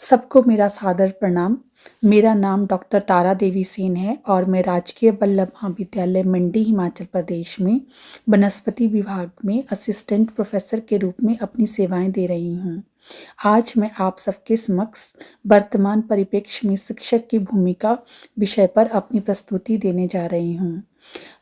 सबको मेरा सादर प्रणाम। मेरा नाम डॉक्टर तारा देवी सेन है और मैं राजकीय वल्लभ महाविद्यालय मंडी हिमाचल प्रदेश में वनस्पति विभाग में असिस्टेंट प्रोफेसर के रूप में अपनी सेवाएं दे रही हूँ। आज मैं आप सबके समक्ष वर्तमान परिप्रेक्ष्य में शिक्षक की भूमिका विषय पर अपनी प्रस्तुति देने जा रही हूँ।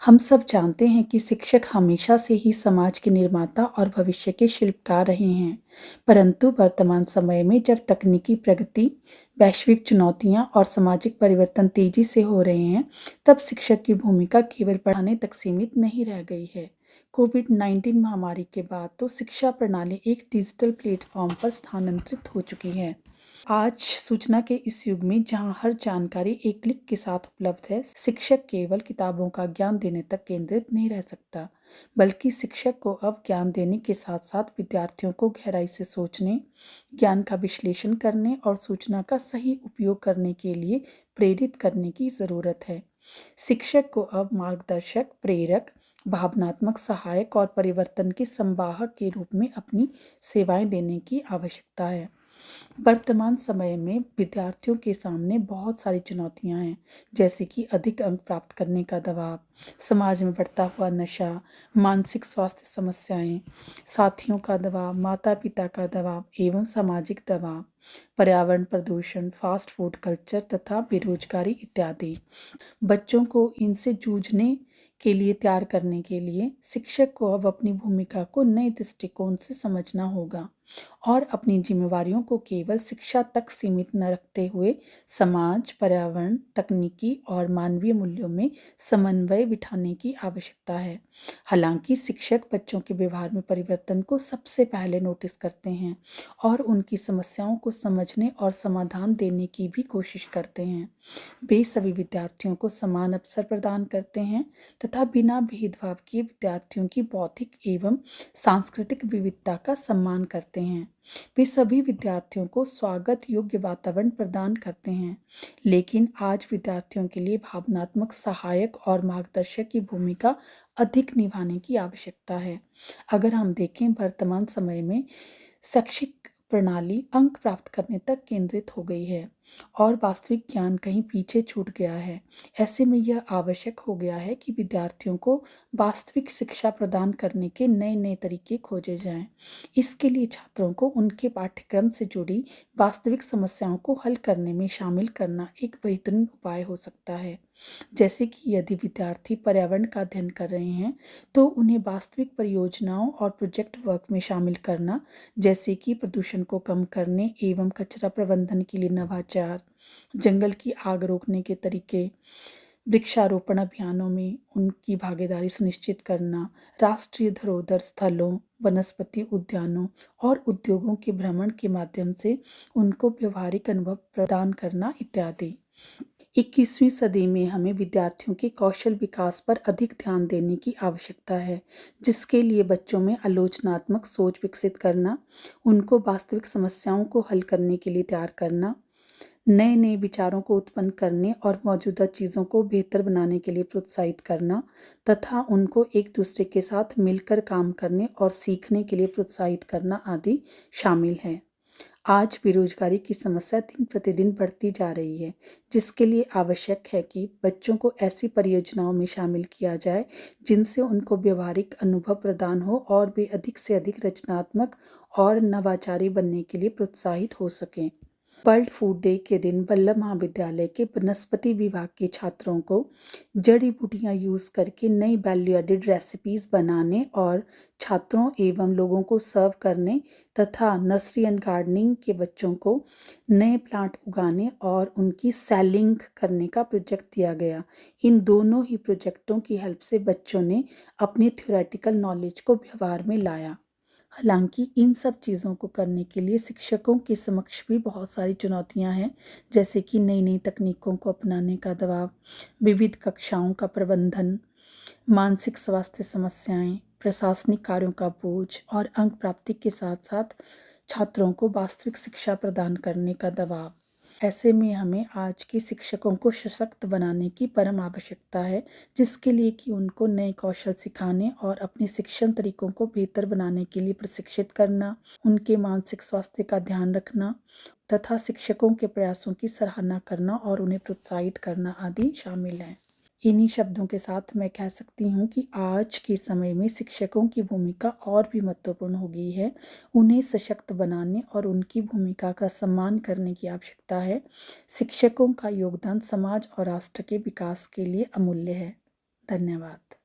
हम सब जानते हैं कि शिक्षक हमेशा से ही समाज के निर्माता और भविष्य के शिल्पकार रहे हैं, परंतु वर्तमान समय में जब तकनीकी प्रगति, वैश्विक चुनौतियां और सामाजिक परिवर्तन तेजी से हो रहे हैं, तब शिक्षक की भूमिका केवल पढ़ाने तक सीमित नहीं रह गई है। कोविड-19 महामारी के बाद तो शिक्षा प्रणाली एक डिजिटल प्लेटफॉर्म पर स्थानांतरित हो चुकी है। आज सूचना के इस युग में जहां हर जानकारी एक क्लिक के साथ उपलब्ध है, शिक्षक केवल किताबों का ज्ञान देने तक केंद्रित नहीं रह सकता, बल्कि शिक्षक को अब ज्ञान देने के साथ साथ विद्यार्थियों को गहराई से सोचने, ज्ञान का विश्लेषण करने और सूचना का सही उपयोग करने के लिए प्रेरित करने की ज़रूरत है। शिक्षक को अब मार्गदर्शक, प्रेरक, भावनात्मक सहायक और परिवर्तन के संवाहक के रूप में अपनी सेवाएं देने की आवश्यकता है। वर्तमान समय में विद्यार्थियों के सामने बहुत सारी चुनौतियां हैं, जैसे कि अधिक अंक प्राप्त करने का दबाव, समाज में बढ़ता हुआ नशा, मानसिक स्वास्थ्य समस्याएं, साथियों का दबाव, माता पिता का दबाव एवं सामाजिक दबाव, पर्यावरण प्रदूषण, फास्ट फूड कल्चर तथा बेरोजगारी इत्यादि। बच्चों को इनसे जूझने के लिए तैयार करने के लिए शिक्षक को अब अपनी भूमिका को नए दृष्टिकोण से समझना होगा और अपनी जिम्मेवारियों को केवल शिक्षा तक सीमित न रखते हुए समाज, पर्यावरण, तकनीकी और मानवीय मूल्यों में समन्वय बिठाने की आवश्यकता है। हालांकि शिक्षक बच्चों के व्यवहार में परिवर्तन को सबसे पहले नोटिस करते हैं और उनकी समस्याओं को समझने और समाधान देने की भी कोशिश करते हैं। वे सभी विद्यार्थियों को समान अवसर प्रदान करते हैं तथा बिना भेदभाव किए विद्यार्थियों की बौद्धिक एवं सांस्कृतिक विविधता का सम्मान करते हैं। वे सभी विद्यार्थियों को स्वागत योग्य वातावरण प्रदान करते हैं, लेकिन आज विद्यार्थियों के लिए भावनात्मक सहायक और मार्गदर्शक की भूमिका अधिक निभाने की आवश्यकता है। अगर हम देखें, वर्तमान समय में शैक्षिक प्रणाली अंक प्राप्त करने तक केंद्रित हो गई है और वास्तविक ज्ञान कहीं पीछे छूट गया है। ऐसे में यह आवश्यक हो गया है कि विद्यार्थियों को वास्तविक शिक्षा प्रदान करने के नए नए तरीके खोजे जाएं। इसके लिए छात्रों को उनके पाठ्यक्रम से जुड़ी वास्तविक समस्याओं को हल करने में शामिल करना एक बेहतरीन उपाय हो सकता है। जैसे कि यदि विद्यार्थी पर्यावरण का अध्ययन कर रहे हैं, तो उन्हें वास्तविक परियोजनाओं और प्रोजेक्ट वर्क में शामिल करना, जैसे कि प्रदूषण को कम करने एवं कचरा प्रबंधन के लिए नवाचार, जंगल की आग रोकने के तरीके, वृक्षारोपण अभियानों में उनकी भागीदारी सुनिश्चित करना, राष्ट्रीय धरोहर स्थलों, वनस्पति उद्यानों और उद्योगों के भ्रमण के माध्यम से उनको व्यवहारिक अनुभव प्रदान करना इत्यादि। 21वीं सदी में हमें विद्यार्थियों के कौशल विकास पर अधिक ध्यान देने की आवश्यकता है, जिसके लिए बच्चों में आलोचनात्मक सोच विकसित करना, उनको वास्तविक समस्याओं को हल करने के लिए तैयार करना, नए नए विचारों को उत्पन्न करने और मौजूदा चीज़ों को बेहतर बनाने के लिए प्रोत्साहित करना तथा उनको एक दूसरे के साथ मिलकर काम करने और सीखने के लिए प्रोत्साहित करना आदि शामिल है। आज बेरोजगारी की समस्या दिन प्रतिदिन बढ़ती जा रही है, जिसके लिए आवश्यक है कि बच्चों को ऐसी परियोजनाओं में शामिल किया जाए जिनसे उनको व्यवहारिक अनुभव प्रदान हो और वे अधिक से अधिक रचनात्मक और नवाचारी बनने के लिए प्रोत्साहित हो सकें। वर्ल्ड फूड डे के दिन वल्लभ महाविद्यालय के वनस्पति विभाग के छात्रों को जड़ी बूटियां यूज करके नई वैल्यू एडेड रेसिपीज बनाने और छात्रों एवं लोगों को सर्व करने तथा नर्सरी एंड गार्डनिंग के बच्चों को नए प्लांट उगाने और उनकी सेलिंग करने का प्रोजेक्ट दिया गया। इन दोनों ही प्रोजेक्टों की हेल्प से बच्चों ने अपनी थ्योरेटिकल नॉलेज को व्यवहार में लाया। हालांकि इन सब चीज़ों को करने के लिए शिक्षकों के समक्ष भी बहुत सारी चुनौतियां हैं, जैसे कि नई नई तकनीकों को अपनाने का दबाव, विविध कक्षाओं का प्रबंधन, मानसिक स्वास्थ्य समस्याएं, प्रशासनिक कार्यों का बोझ और अंक प्राप्ति के साथ साथ छात्रों को वास्तविक शिक्षा प्रदान करने का दबाव। ऐसे में हमें आज के शिक्षकों को सशक्त बनाने की परम आवश्यकता है, जिसके लिए कि उनको नए कौशल सिखाने और अपने शिक्षण तरीकों को बेहतर बनाने के लिए प्रशिक्षित करना, उनके मानसिक स्वास्थ्य का ध्यान रखना तथा शिक्षकों के प्रयासों की सराहना करना और उन्हें प्रोत्साहित करना आदि शामिल हैं। इन्हीं शब्दों के साथ मैं कह सकती हूँ कि आज के समय में शिक्षकों की भूमिका और भी महत्वपूर्ण हो गई है। उन्हें सशक्त बनाने और उनकी भूमिका का सम्मान करने की आवश्यकता है। शिक्षकों का योगदान समाज और राष्ट्र के विकास के लिए अमूल्य है। धन्यवाद।